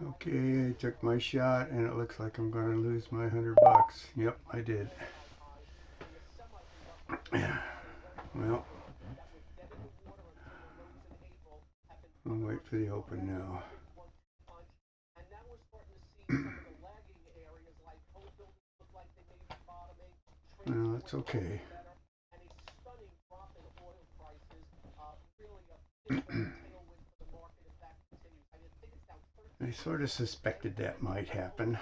Okay, I took my shot and it looks like I'm going to lose my $100. Yep, I did. Well, I'll wait for the open now. Well, that's okay. I sort of suspected that might happen.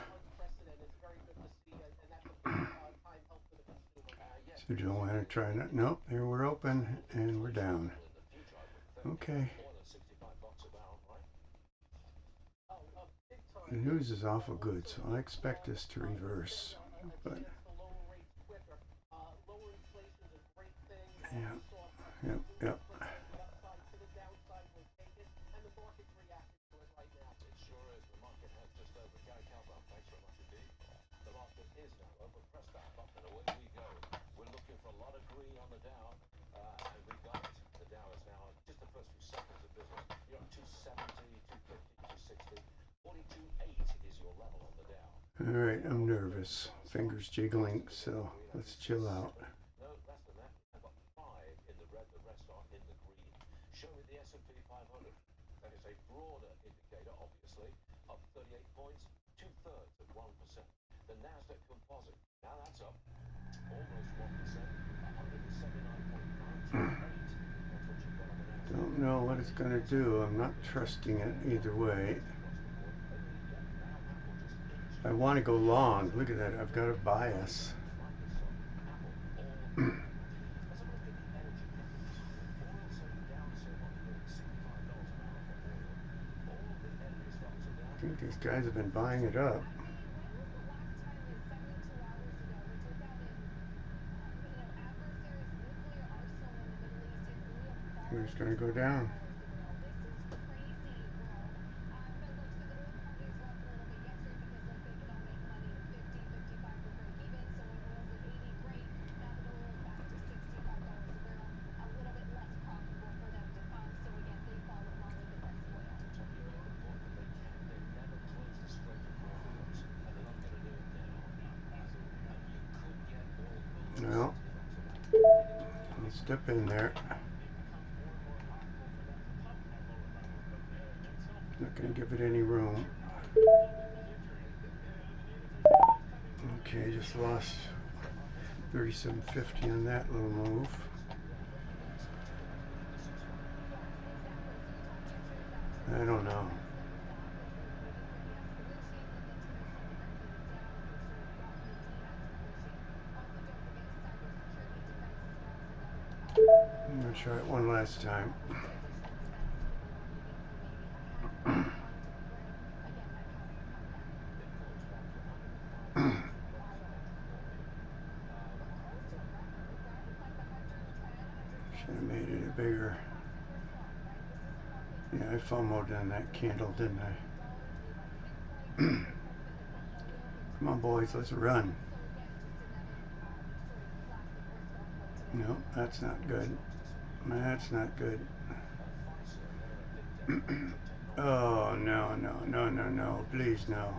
So do I want to try that? Nope, here we're open and we're down. Okay. The news is awful good, so I expect this to reverse. But yeah, yep, yep. All right, I'm nervous. Fingers jiggling, so let's chill out. Don't know what it's going to do. I'm not trusting it either way. I want to go long. Look at that. I've got a bias. I think these guys have been buying it up. We're just going to go down. Well, let's step in there. Not going to give it any room. Okay, just lost 37.50 on that little move. I don't know. I'm going to try it one last time. Should have made it a bigger. Yeah, I FOMO'd on that candle, didn't I? Come on, boys, let's run. No, that's not good. That's not good. Oh, no, no, no, no, no. Please, no.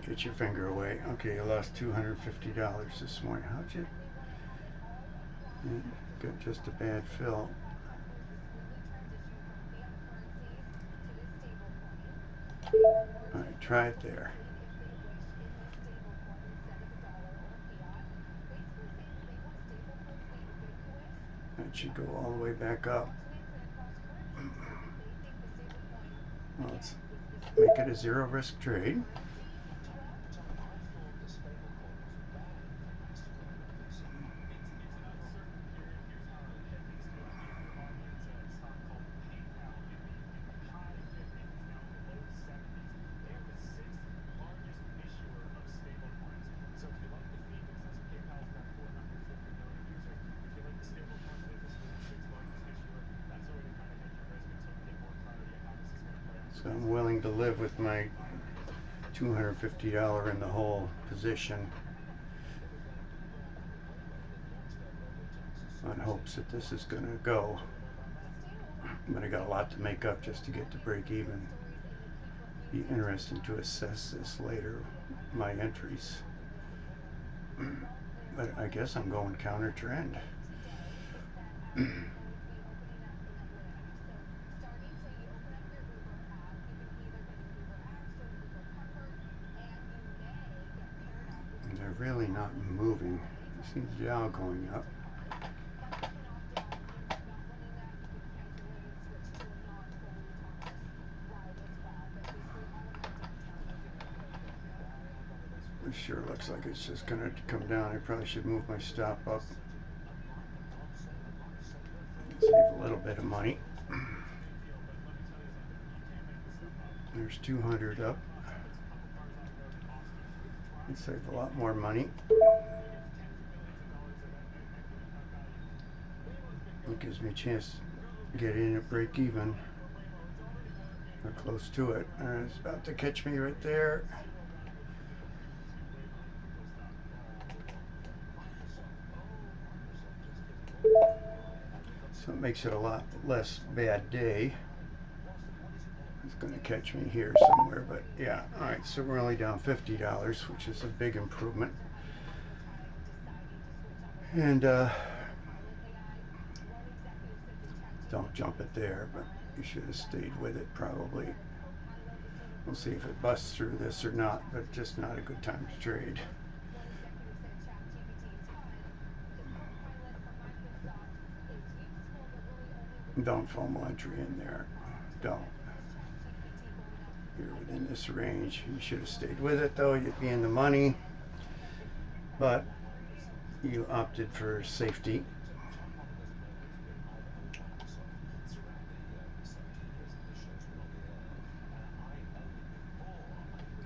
Get your finger away. Okay, you lost $250 this morning. How'd you? Yeah, got just a bad fill. All right, try it there. That should go all the way back up. Well, let's make it a zero risk trade. So I'm willing to live with my $250 in the hole position on hopes that this is going to go. but I got a lot to make up just to get to break even. Be interesting to assess this later, my entries. But I guess I'm going counter trend. And they're really not moving. You see the Dow going up. It sure looks like it's just going to come down. I probably should move my stop up. Save a little bit of money. There's 200 up. I'd save a lot more money. It gives me a chance to get in at break even. Or close to it. It's about to catch me right there. So it makes it a lot less bad day. It's going to catch me here somewhere, but yeah. All right, so we're only down $50, which is a big improvement. And don't jump it there, but you should have stayed with it probably. We'll see if it busts through this or not, but just not a good time to trade. Don't FOMO entry in there. Don't. You're within this range. You should have stayed with it though. You'd be in the money. But you opted for safety.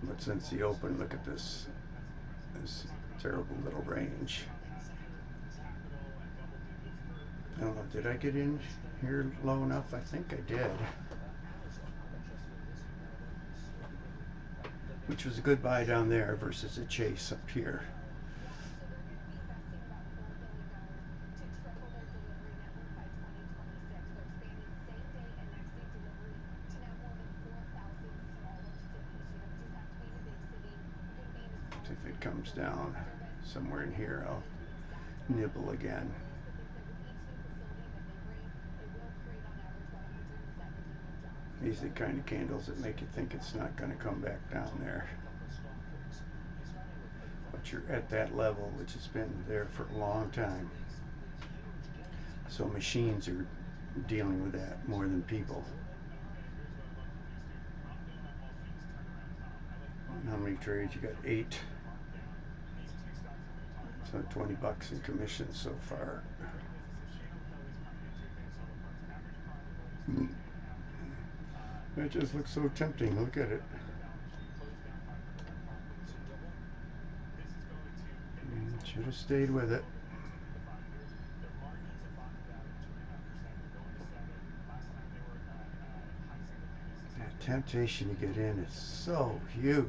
But since the open, look at this terrible little range. I don't know, did I get in here low enough? I think I did. Which was a good buy down there versus a chase up here. If it comes down somewhere in here, I'll nibble again. These are the kind of candles that make you think it's not going to come back down there. But you're at that level, which has been there for a long time. So machines are dealing with that more than people. How many trades? You got 8. So 20 bucks in commission so far. That just looks so tempting. Look at it. Should have stayed with it. That temptation to get in is so huge.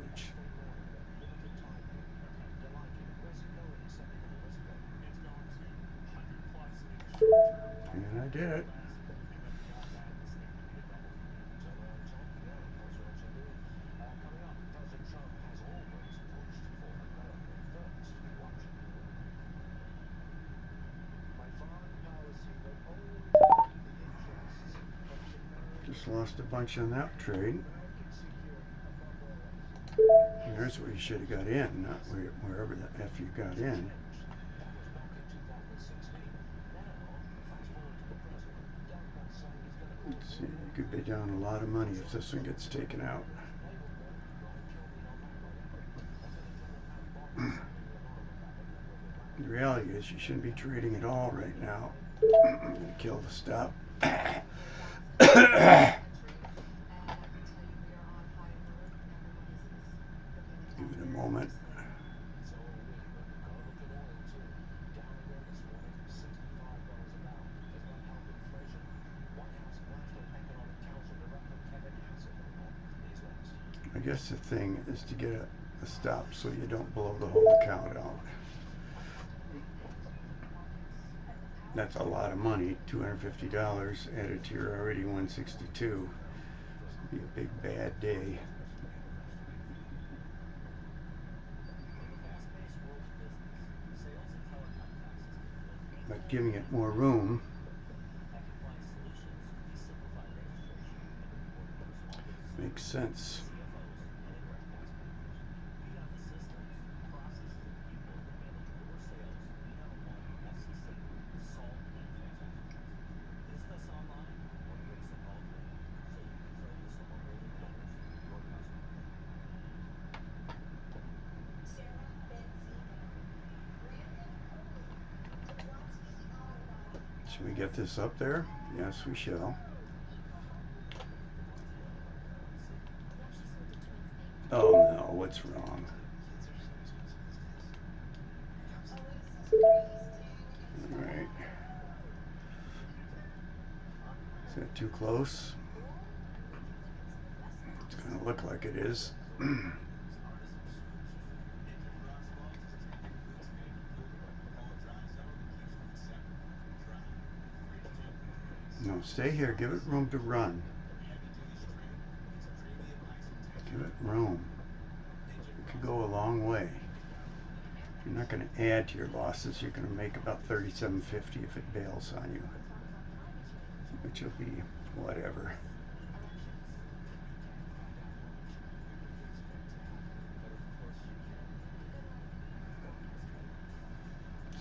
And I did it. Just lost a bunch on that trade. And there's where you should have got in, not wherever the F you got in. Let's see, you could be down a lot of money if this one gets taken out. The reality is you shouldn't be trading at all right now. I'm going to kill the stop. Give it a moment. I guess the thing is to get a stop so you don't blow the whole account out. That's a lot of money. $250 added to your already 162. Be a big bad day. But giving it more room makes sense. Should we get this up there? Yes, we shall. Oh no, what's wrong? Alright. Is that too close? It's going to look like it is. No, stay here. Give it room to run. Give it room. It could go a long way. You're not going to add to your losses. You're going to make about $37.50 if it bails on you, which will be whatever.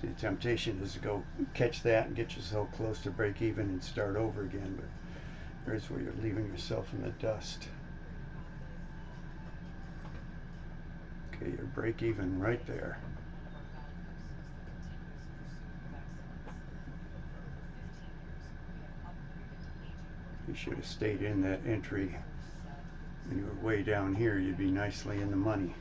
See, the temptation is to go catch that and get yourself close to break even and start over again, but there's where you're leaving yourself in the dust. Okay, you're break even right there. You should have stayed in that entry. When you were way down here, you'd be nicely in the money.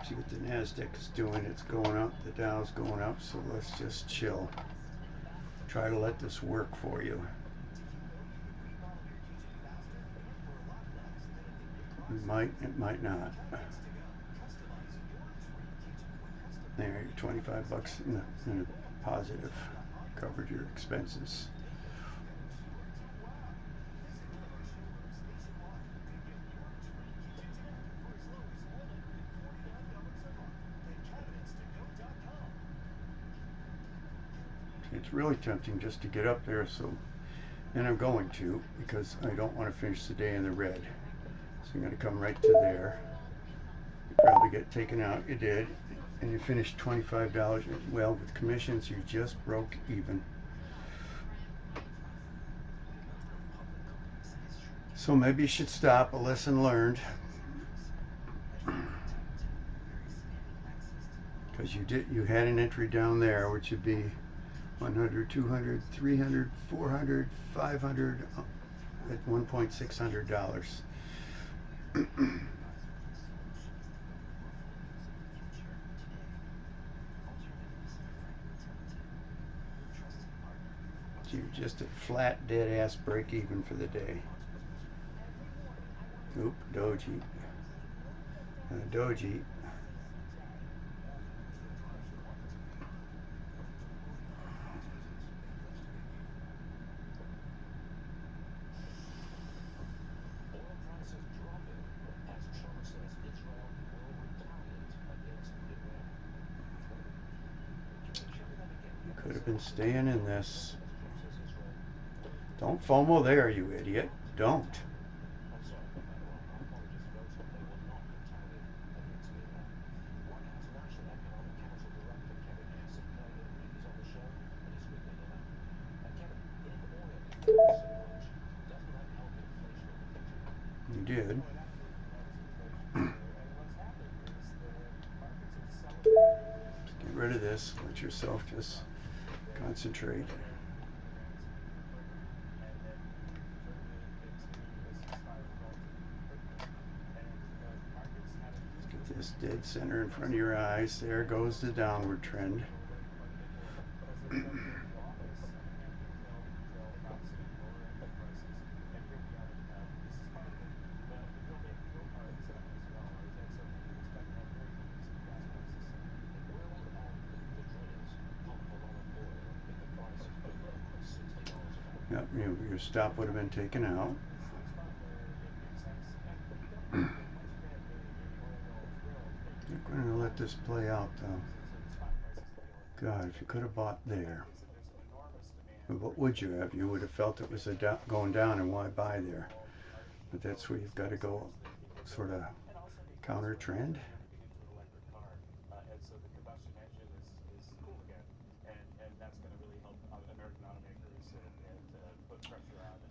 See what the NASDAQ is doing. It's going up. The Dow's going up. So let's just chill. Try to let this work for you. It might not. There, you're 25 bucks in a positive. Covered your expenses. It's really tempting just to get up there, so, and I'm going to, because I don't want to finish the day in the red. So I'm going to come right to there. You probably get taken out. You did. And you finished $25. Well, with commissions, you just broke even. So maybe you should stop. A lesson learned. Because you had an entry down there, which would be 100, 200, 300, 400, 500 at $1,600. So you're just at flat, dead ass break even for the day. Oop, doji. Doji. You could have been staying in this. Don't FOMO there, you idiot. Don't. You did. Get rid of this. Let yourself just concentrate. Get this dead center in front of your eyes. There goes the downward trend. Yep, your stop would have been taken out. You're going to let this play out, though. God, if you could have bought there, but what would you have? You would have felt it was going down, and why buy there? But that's where you've got to go, sort of counter trend.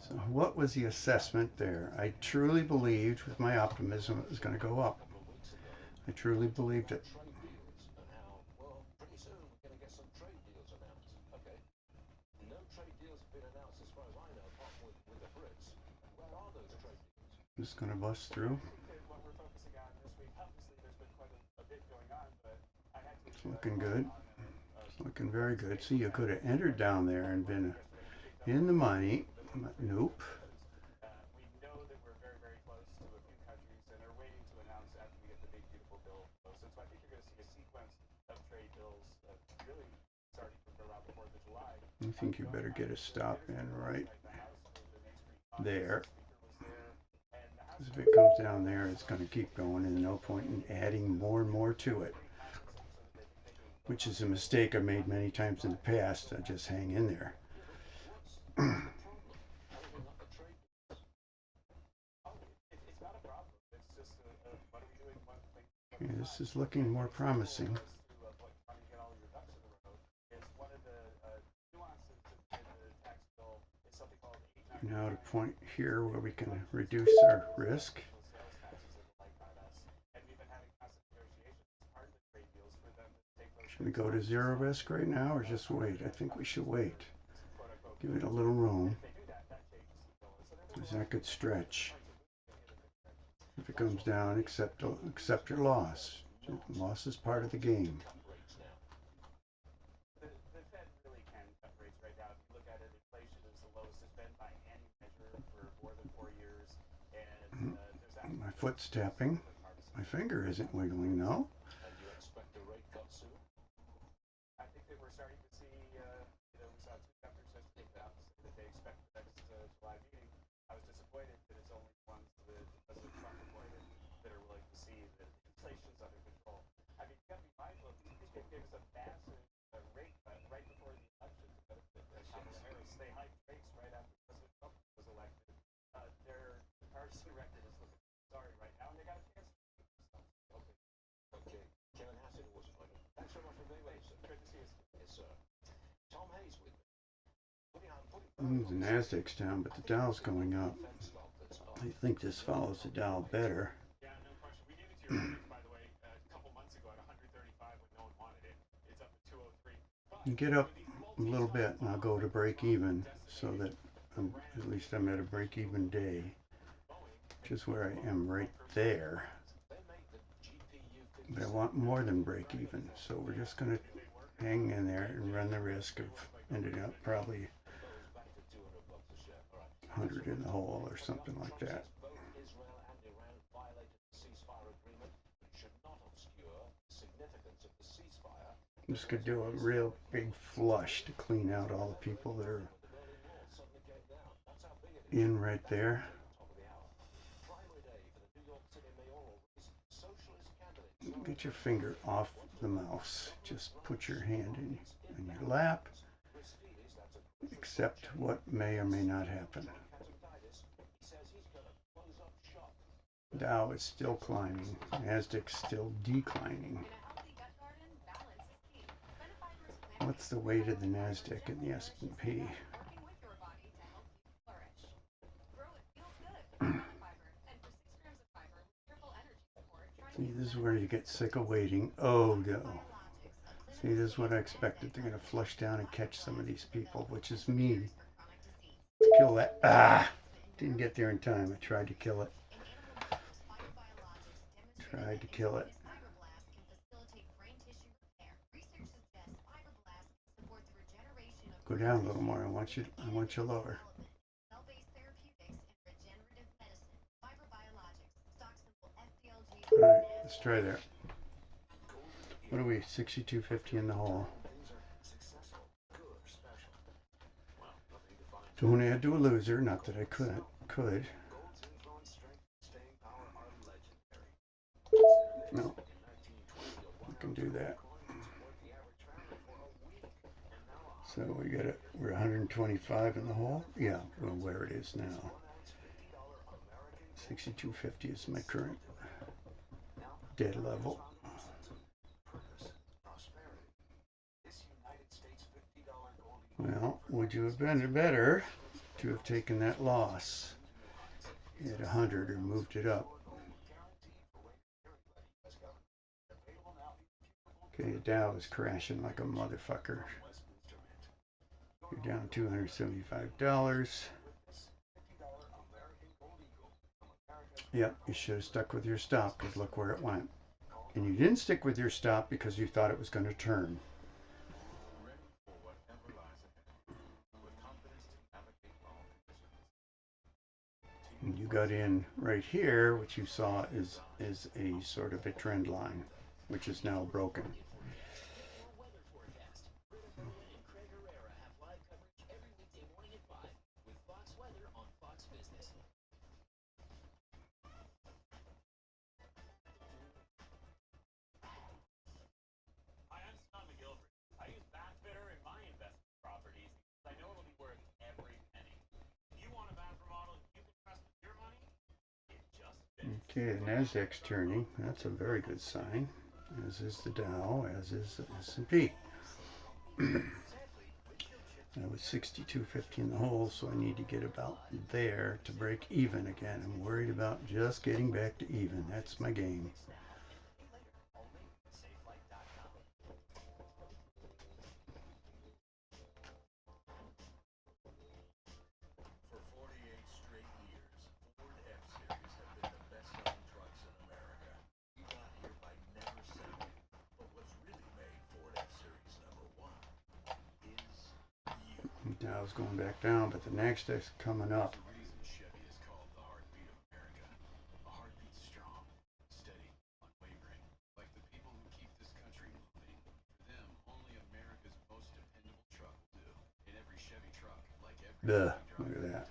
So, what was the assessment there? I truly believed, with my optimism, it was going to go up. I truly believed it. Just going to bust through. It's looking good. It's looking very good. See, you could have entered down there and been in the money. Nope. I think you better get a stop in right there. Because if it comes down there, it's going to keep going, and no point in adding more and more to it, which is a mistake I've made many times in the past. I just hang in there. Yeah, this is looking more promising. Now to point here where we can reduce our risk. Should we go to zero risk right now or just wait? I think we should wait. Give it a little room. Because that could stretch. If it comes down, accept your loss. Loss is part of the game. My foot's tapping. My finger isn't wiggling, no. The Nasdaq's down, but the Dow's going up. I think this follows the Dow better. Get up a little bit and I'll go to break even so that at least I'm at a break even day, which is where I am right there. But I want more than break even, so we're just going to hang in there and run the risk of ending up probably 100 in the hole or something like that. I'm just going to do a real big flush to clean out all the people that are in right there. Get your finger off the mouse. Just put your hand in your lap. Accept what may or may not happen. Dow is still climbing. Nasdaq's still declining. What's the weight of the Nasdaq and the S&P? See, this is where you get sick of waiting. Oh no. See, this is what I expected. They're going to flush down and catch some of these people, which is me. Kill that. Ah! Didn't get there in time. I tried to kill it. Tried to kill it. Go down a little more. I want you lower. All right, let's try there. What are we? 62.50 in the hole. Don't add to a loser. Not that I could. No, I can do that. So we're 125 in the hole. Yeah, well, where it is now. 6250 is my current dead level. Well, would you have been better to have taken that loss at 100 or moved it up? Okay, the Dow is crashing like a motherfucker. You're down $275. Yep, you should have stuck with your stop because look where it went. And you didn't stick with your stop because you thought it was going to turn. And you got in right here, which you saw is a sort of a trend line, which is now broken. Okay, the Nasdaq's turning. That's a very good sign. As is the Dow, as is the S&P. I was 62.50 in the hole, so I need to get about there to break even again. I'm worried about just getting back to even. That's my game. Dow's going back down, but the next is coming up. Ugh, look at that.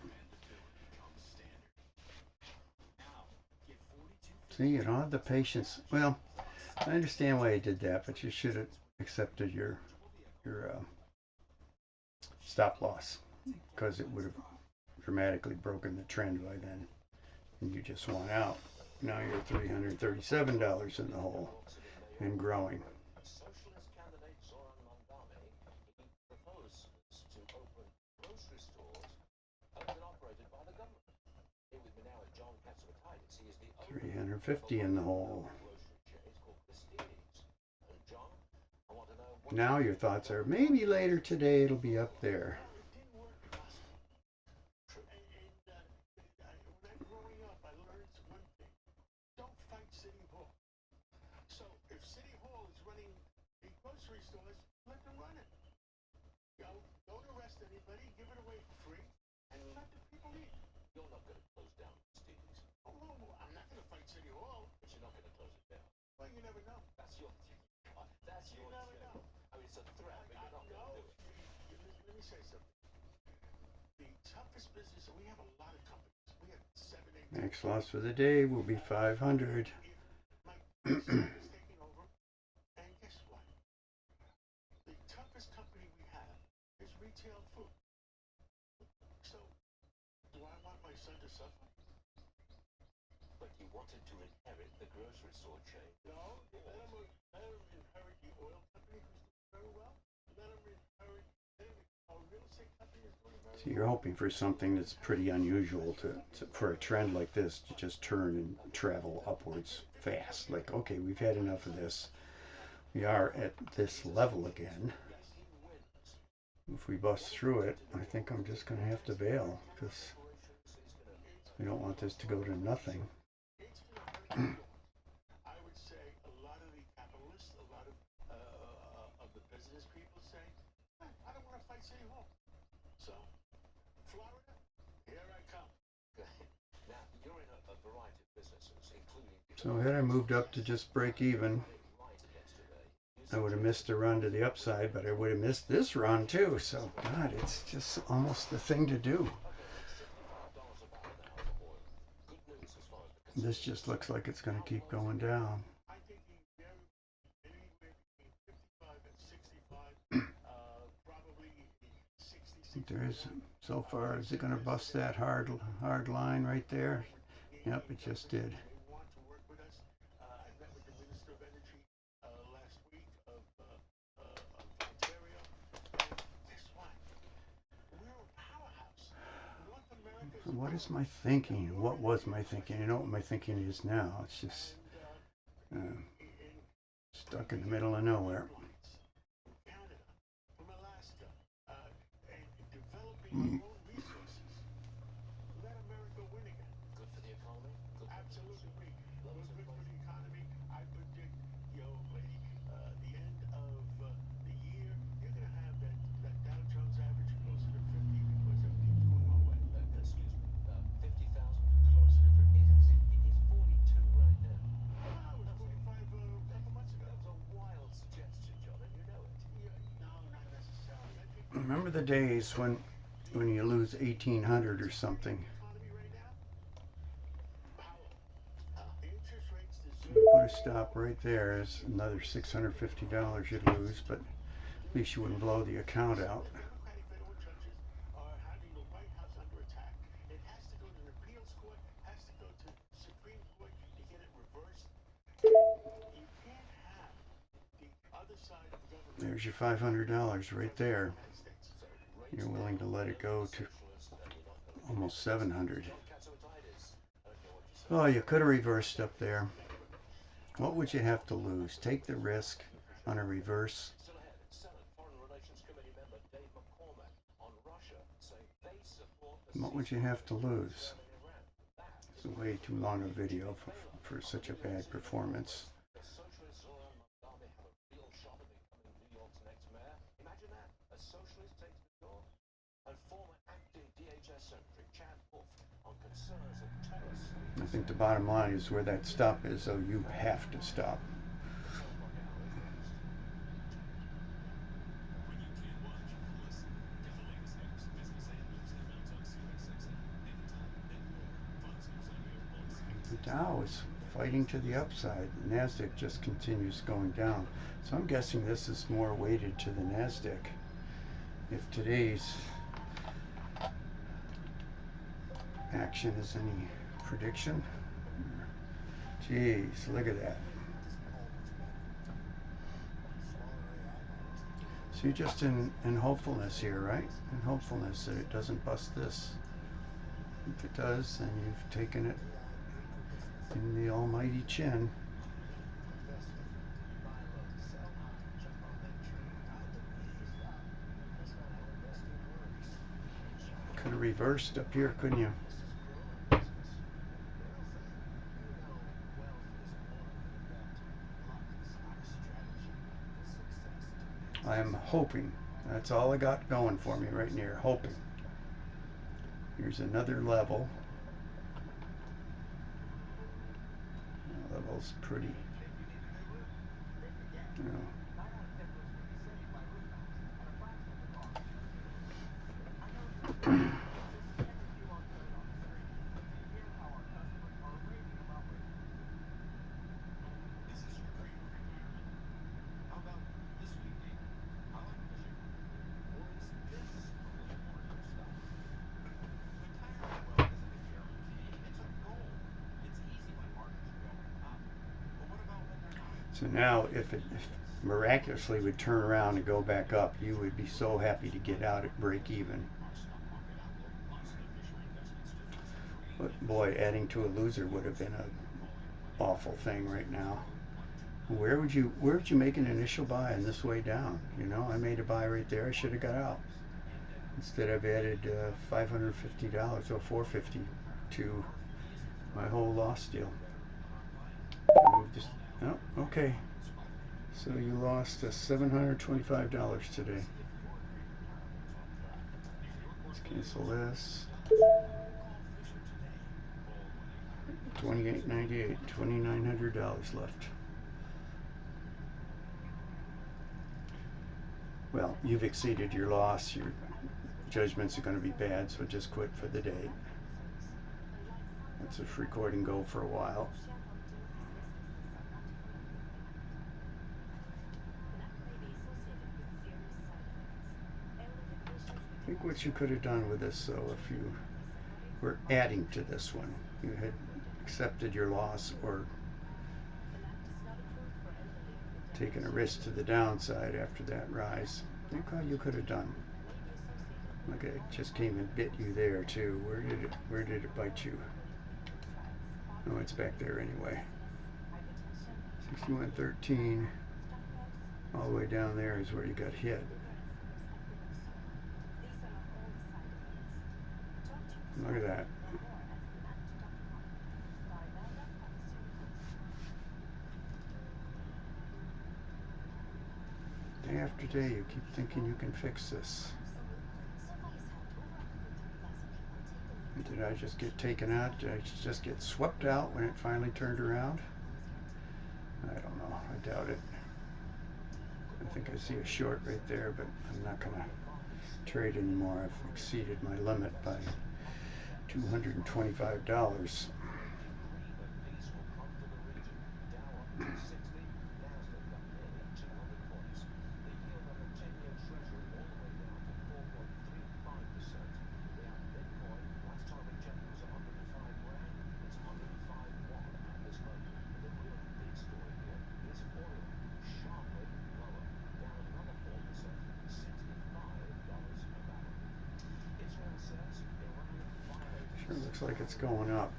See, you don't have the patience. Well, I understand why you did that, but you should have accepted your stop loss because it would have dramatically broken the trend by then, and you just won out. Now you're $337 in the hole and growing. $350 in the hole. Now your thoughts are maybe later today it'll be up there. Max loss for the day will be 500. So you're hoping for something that's pretty unusual for a trend like this to just turn and travel upwards fast. Like, okay, we've had enough of this. We are at this level again. If we bust through it, I think I'm just going to have to bail because we don't want this to go to nothing. So had I moved up to just break even, I would have missed the run to the upside, but I would have missed this run too. So, God, it's just almost the thing to do. This just looks like it's going to keep going down. There is, so far, is it going to bust that hard line right there? Yep, it just did. What is my thinking? What was my thinking? You know what my thinking is now? It's just uh, stuck in the middle of nowhere. Mm. Remember the days when you lose 1,800 or something? Put a stop right there. Is another $650 you'd lose, but at least you wouldn't blow the account out. There's your $500 right there. You're willing to let it go to almost 700. Oh, you could have reversed up there. What would you have to lose? Take the risk on a reverse. What would you have to lose? It's way too long a video for such a bad performance. I think the bottom line is where that stop is, so you have to stop. The Dow is fighting to the upside. The Nasdaq just continues going down. So I'm guessing this is more weighted to the Nasdaq. If today's action is any prediction, geez, look at that. So you're just in hopefulness here, right? In hopefulness that it doesn't bust this. If it does, then you've taken it in the almighty chin. Could have reversed up here, couldn't you? I am hoping. That's all I got going for me right near. Hoping. Here's another level. Level's pretty. You know. So now, if miraculously would turn around and go back up, you would be so happy to get out at break even. But boy, adding to a loser would have been an awful thing right now. Where would you make an initial buy on this way down? You know, I made a buy right there. I should have got out. Instead, I've added $550 or $450 to my whole loss deal. Just, oh, okay. So you lost $725 today. Let's cancel this. 28.98, $2,900 left. Well, you've exceeded your loss. Your judgments are going to be bad, so just quit for the day. Let this recording go for a while. I think what you could have done with this, though, if you were adding to this one, you had accepted your loss or taken a risk to the downside after that rise. Look how you could have done. Look, it just came and bit you there too. Where did it bite you? Oh, it's back there anyway. 61.13 all the way down there is where you got hit. Look at that. Day after day you keep thinking you can fix this. Did I just get taken out? Did I just get swept out when it finally turned around? I don't know. I doubt it. I think I see a short right there, but I'm not going to trade anymore. I've exceeded my limit by $225. Sure looks like it's going up.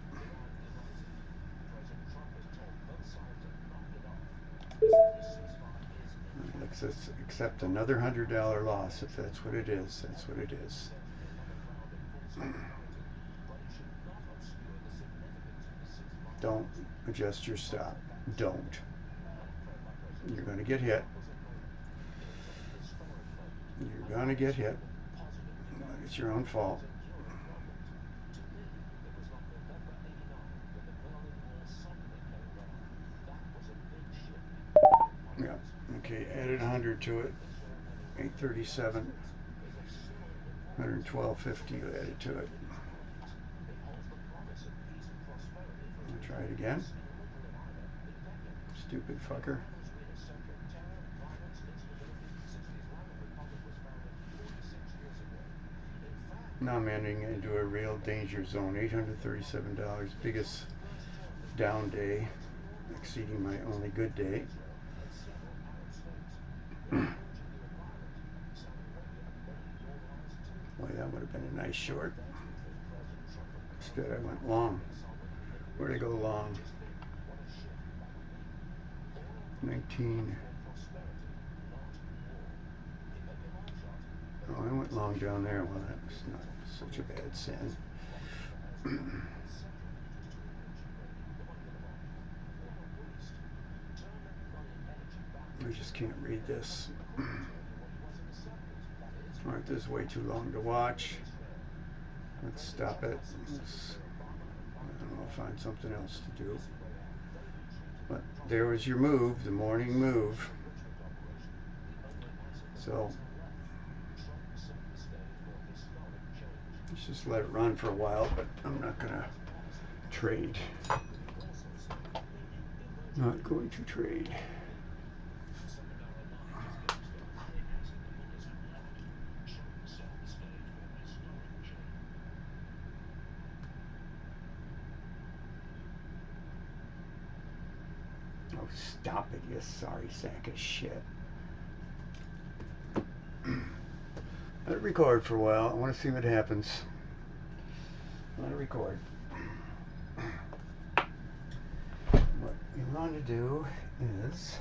Let's accept another $100 loss if that's what it is. That's what it is. Don't adjust your stop. Don't. You're going to get hit. You're going to get hit. It's your own fault. Yeah. Okay, added 100 to it. 837. 112.50 you added to it. I'll try it again. Stupid fucker. Now I'm ending into a real danger zone. $837. Biggest down day, exceeding my only good day. Boy, that would have been a nice short. Instead I went long. Where'd I go long? 19. Oh, I went long down there. Well, that was not such a bad sin. I just can't read this. Alright, this is way too long to watch. Let's stop it. I don't know, find something else to do. But there was your move, the morning move. So let's just let it run for a while, but I'm not going to trade. Not going to trade. Oh, stop it, you sorry sack of shit. Let it record for a while. I want to see what happens. Let it record. What you want to do is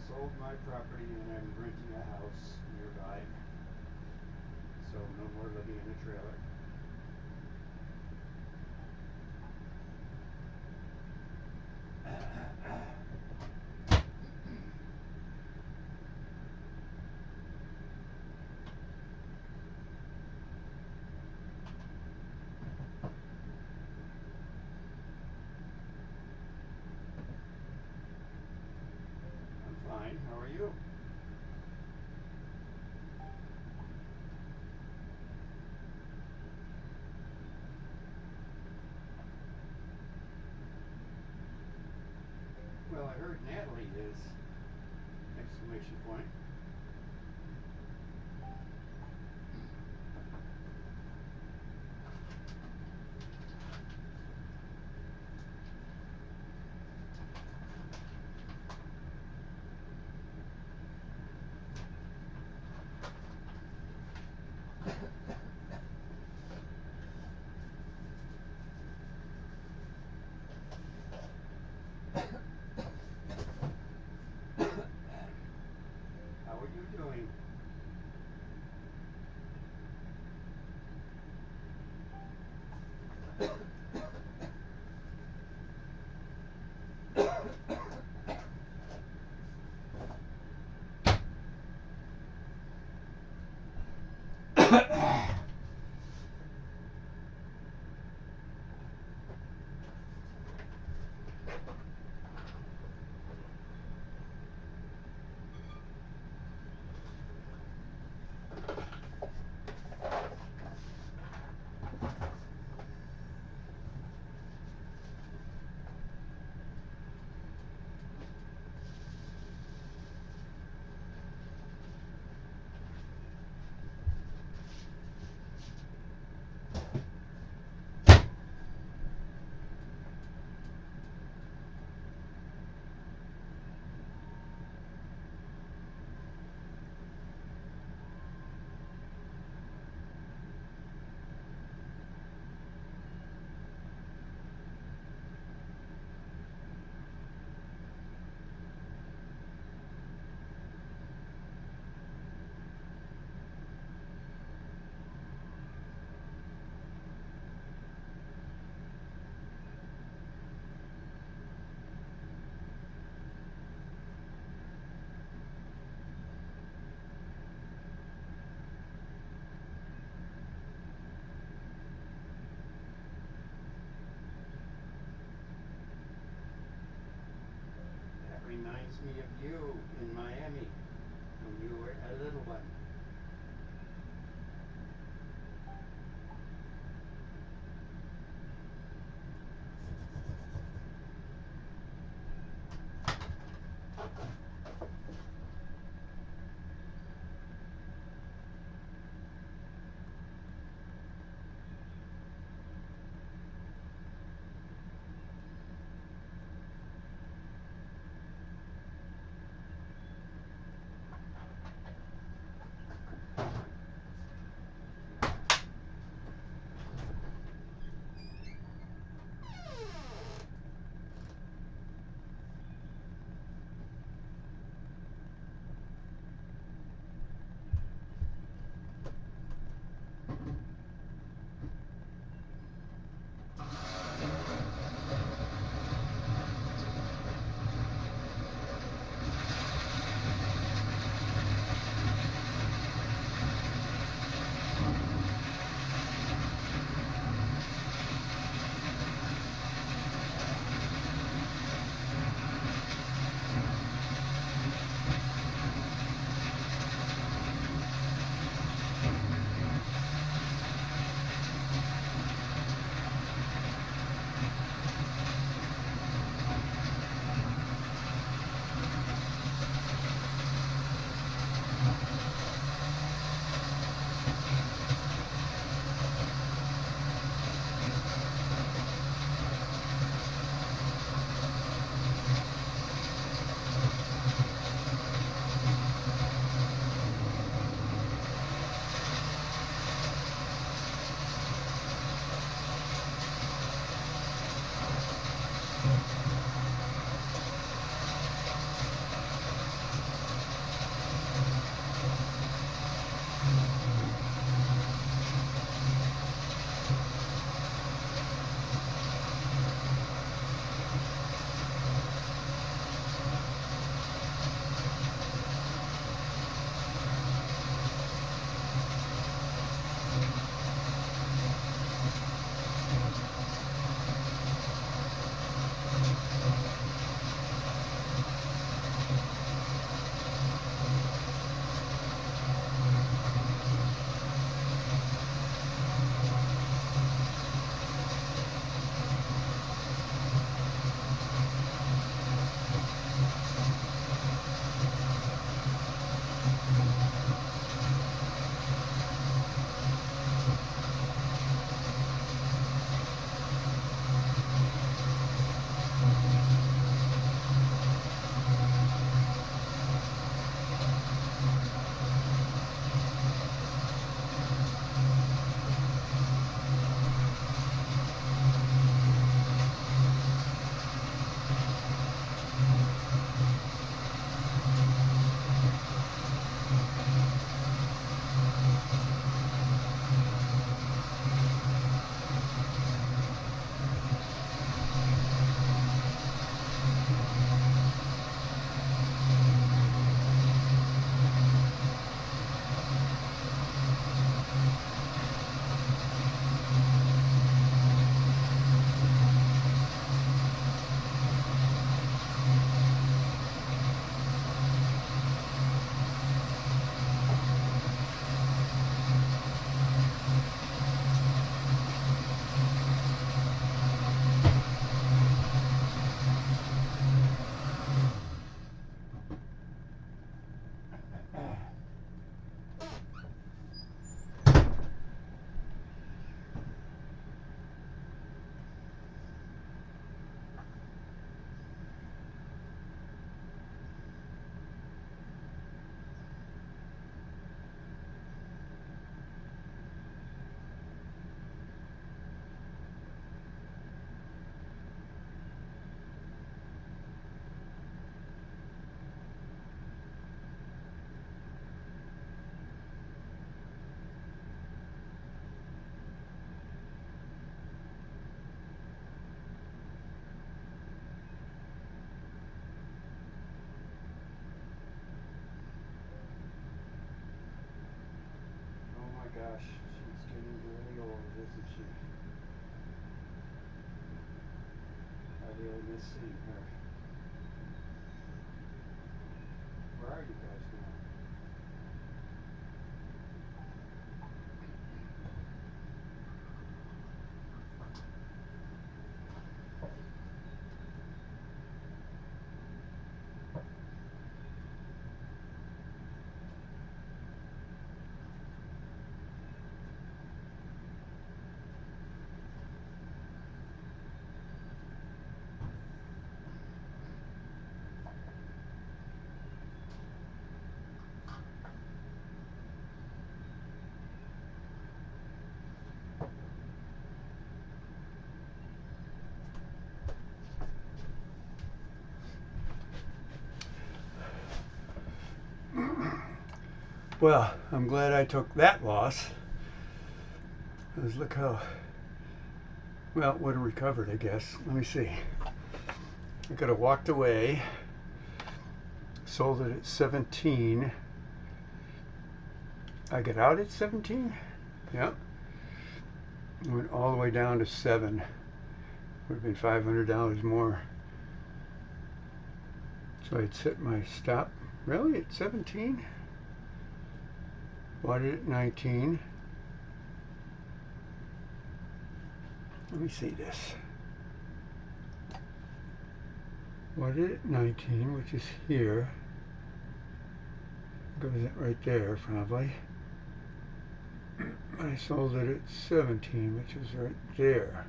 sold my property and I'm renting a house nearby. So no more living in a trailer. I'm fine. How are you? Well, I heard Natalie is. Exclamation point. How are you doing? That reminds me of you in Miami when you were a little one. gosh, she's getting very old, isn't she? I really miss seeing her. Where are you guys now? Well, I'm glad I took that loss. Because look how, well, would have recovered, I guess. Let me see. I could have walked away, sold it at 17. I got out at 17? Yep. Went all the way down to 7. Would have been $500 more. So I'd set my stop. Really? At 17? Bought it at 19. Let me see this. Bought it at 19, which is here. Goes it right there, probably. I sold it at 17, which is right there.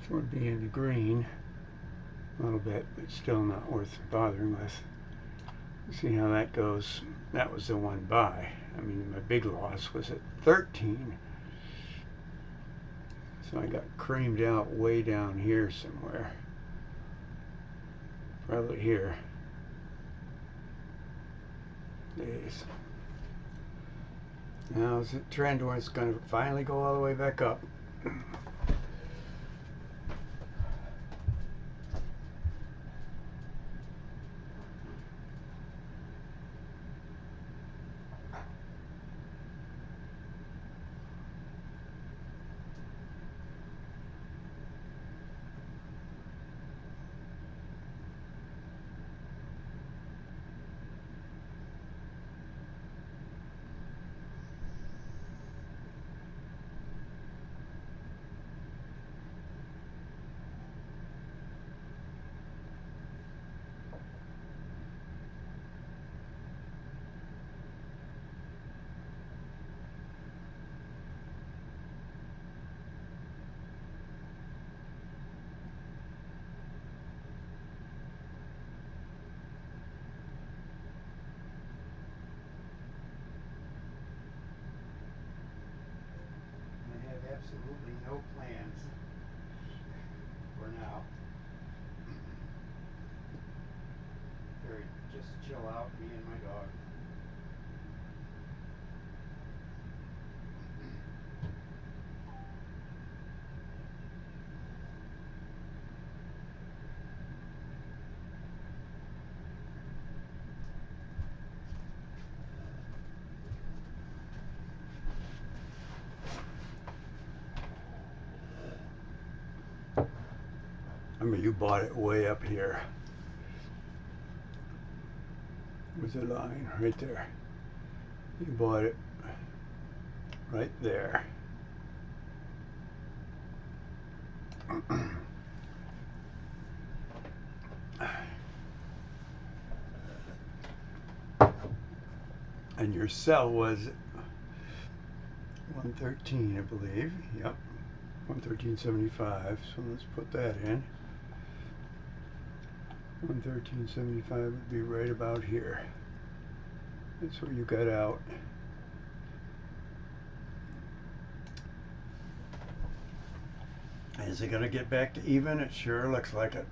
This would be in the green a little bit, but still not worth bothering with. See how that goes. That was the one buy. I mean, my big loss was at 13. So I got creamed out way down here somewhere. Probably here. Days. Now is the trend where it's going to finally go all the way back up. I have absolutely no plans for now. Very just chill out, me and my dog. I mean, you bought it way up here. With the line right there. You bought it right there. And your sell was 113, I believe. Yep. 113.75. So let's put that in. 113.75 would be right about here. That's where you got out. Is it going to get back to even? It sure looks like it.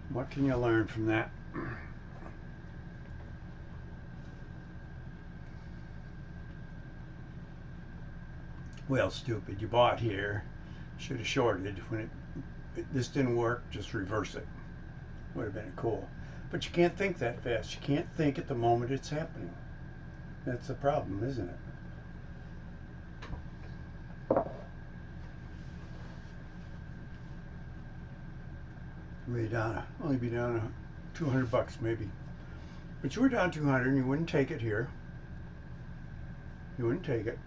What can you learn from that? Well, stupid. You bought here. Should have shorted when it this didn't work, just reverse it. Would have been cool. But you can't think that fast. You can't think at the moment it's happening. That's the problem, isn't it? Maybe down, only be down 200 bucks maybe. But you were down 200 and you wouldn't take it here. You wouldn't take it.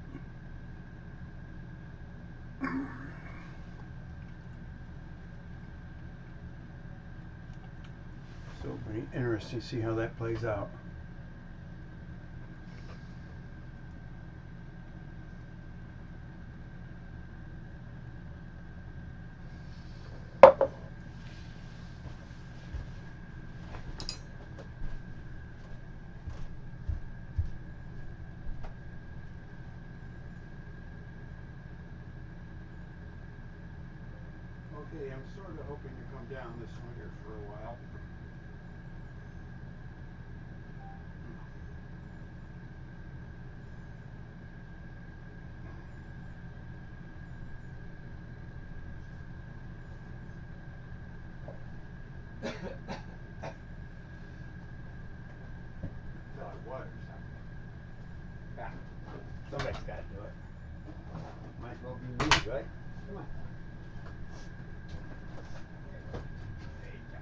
So it'll be interesting to see how that plays out. Okay, I'm sort of hoping to come down this winter for a while. Until I water something. Yeah, somebody's got to do it. Might as well be me, right? Come on. There you go.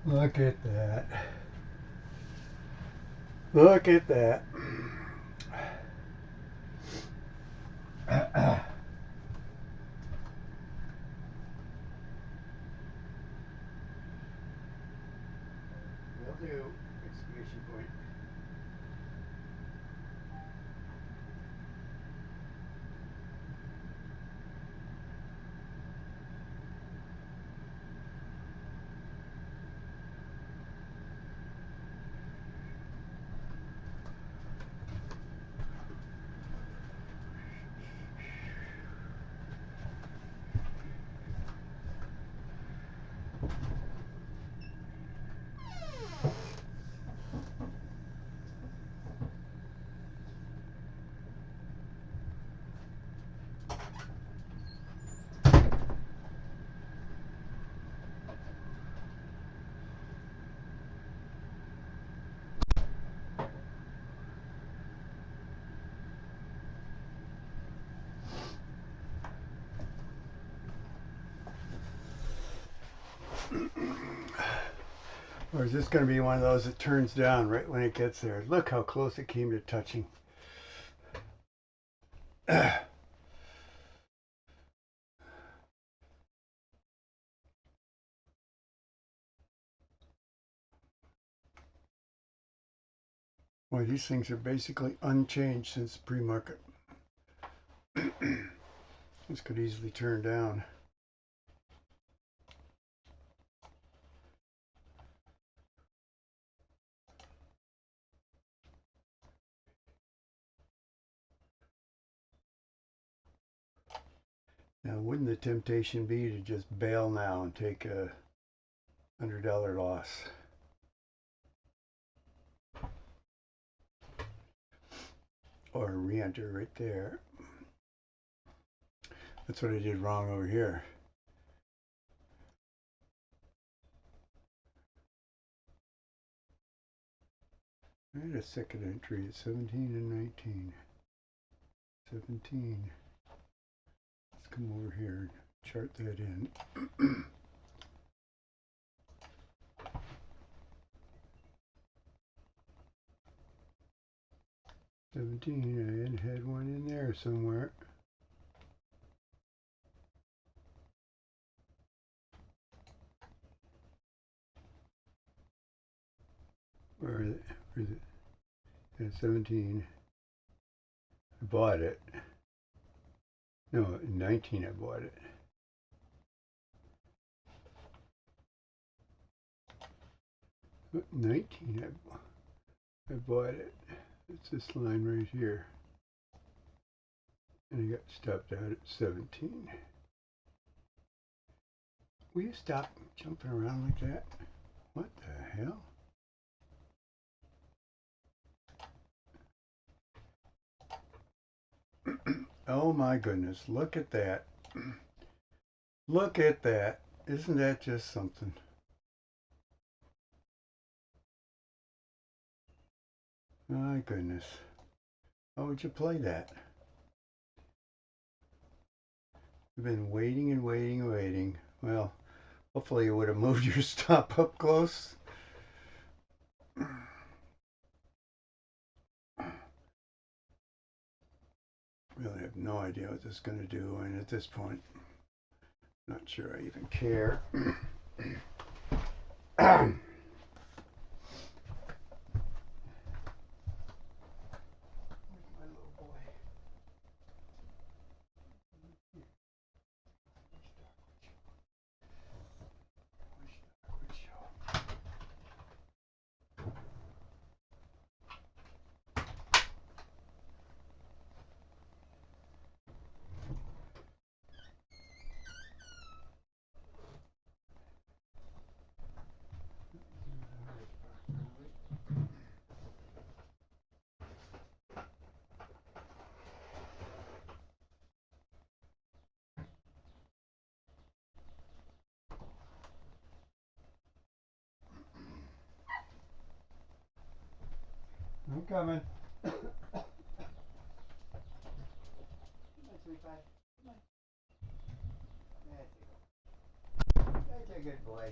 Look at that. Look at that. Will do. Exclamation point. Or is this going to be one of those that turns down right when it gets there? Look how close it came to touching. Boy, these things are basically unchanged since pre-market. This could easily turn down. Now, wouldn't the temptation be to just bail now and take a $100 loss? Or re-enter right there. That's what I did wrong over here. I had a second entry at 17 and 19. 17. Let's come over here and chart that in. 17, I had one in there somewhere. Where is it? At 17. I bought it. No, in 19 I bought it. But 19 I bought it. It's this line right here. And I got stopped out at 17. Will you stop jumping around like that? What the hell? Oh my goodness, look at that. Look at that. Isn't that just something? My goodness. How would you play that? You've been waiting and waiting and waiting. Well, hopefully you would have moved your stop up close. Really have no idea what this is going to do, and at this point, not sure I even care. I'm coming. Come on, sweet pie. Come on. That's a good boy.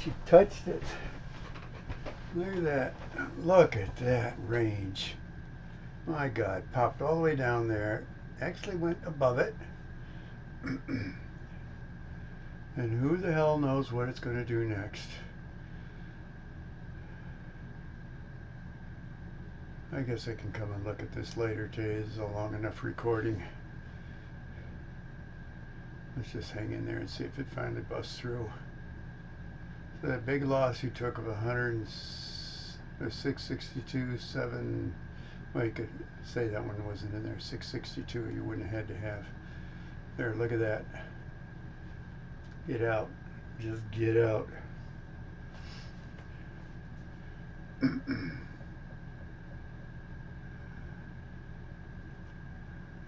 she touched it. Look at that. Look at that range. My God, popped all the way down there. Actually went above it. And who the hell knows what it's going to do next. I guess I can come and look at this later today. This is a long enough recording. Let's just hang in there and see if it finally busts through. So that big loss you took of 662.7. Well, you could say that one wasn't in there. 662 you wouldn't have had to have. There, look at that. Get out. Just get out. Look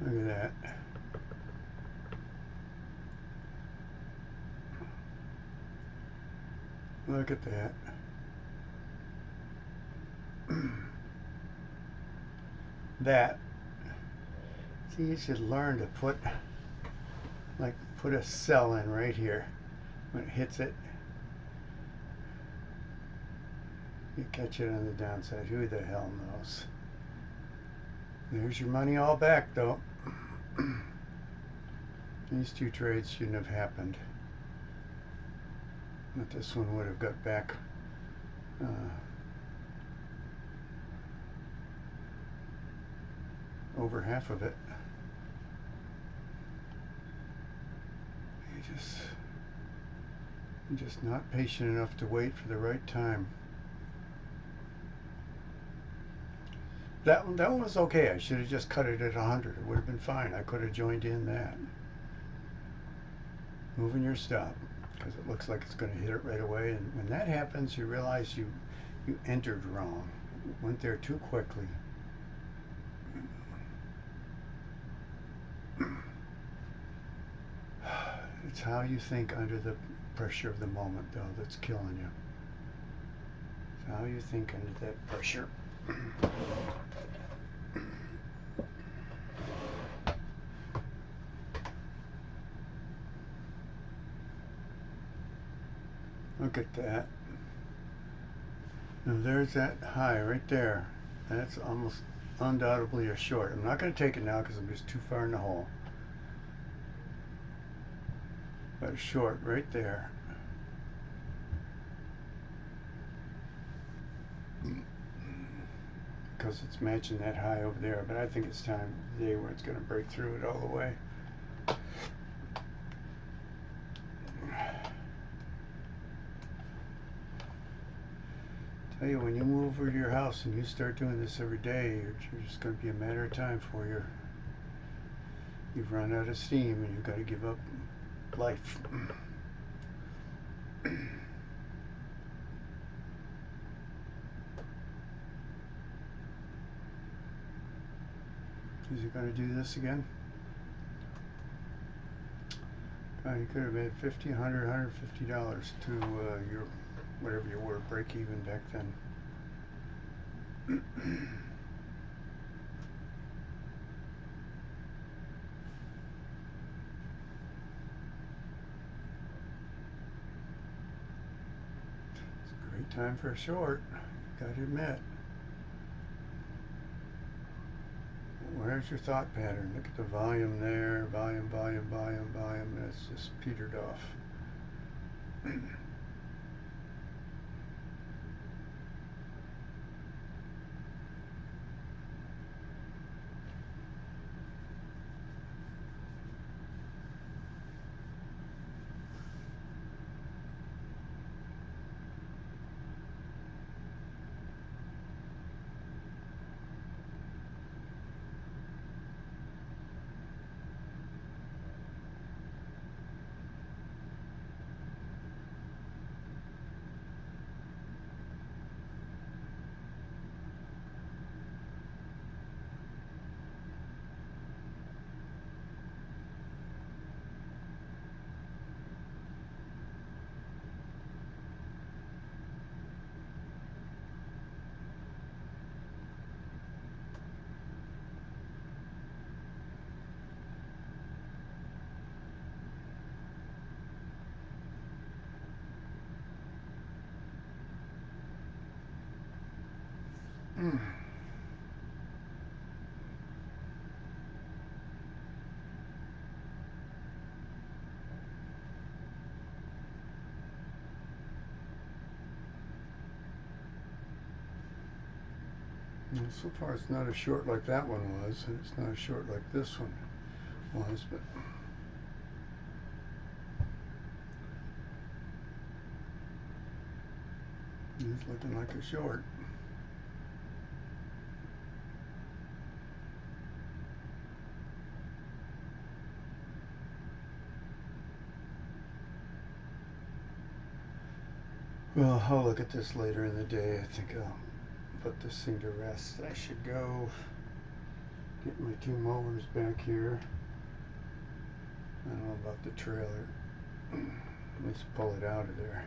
at that. Look at that. That. See, you should learn to put a cell in right here. When it hits it, you catch it on the downside. Who the hell knows? There's your money all back, though. These two trades shouldn't have happened. But this one would have got back over half of it. You're just not patient enough to wait for the right time. That one was okay. I should have just cut it at 100. It would have been fine. I could have joined in that. Moving your stop, because it looks like it's going to hit it right away. And when that happens, you realize you entered wrong. You went there too quickly. It's how you think under the pressure of the moment, though, that's killing you. It's how you think under that pressure. Look at that. Now there's that high right there. That's almost undoubtedly a short. I'm not going to take it now because I'm just too far in the hole. But a short right there. Because it's matching that high over there. But I think it's time today where it's going to break through it all the way. Tell you, when you move over to your house and you start doing this every day, you're just going to be a matter of time for you. You've run out of steam and you've got to give up life. Is he going to do this again? God, you could have made $50, $100, $150 to your whatever you were, break even back then. It's a great time for a short, gotta admit. Where's your thought pattern? Look at the volume there, volume, and it's just petered off. Well, so far it's not as short like that one was, and it's not as short like this one was, but it's looking like a short. Well, I'll look at this later in the day. I think I'll put this thing to rest. I should go get my two mowers back here. I don't know about the trailer. Let's pull it out of there.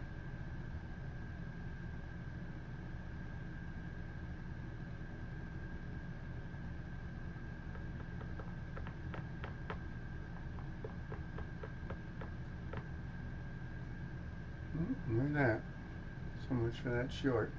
Look at that. So much for that short.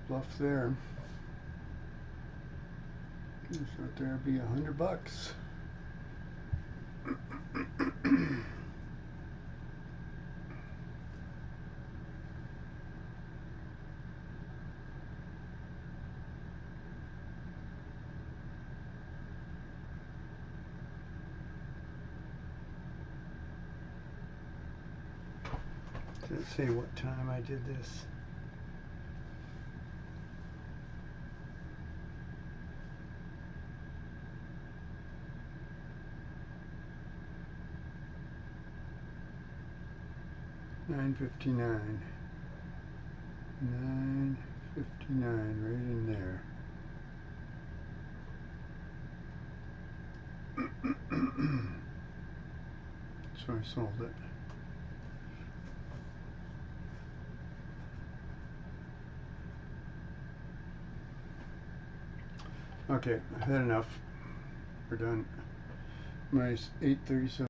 Bluff there. This right there would be $100. Let's see what time I did this. $9:59. $9:59, right in there. So I sold it. Okay, I've had enough. We're done. My 8:37.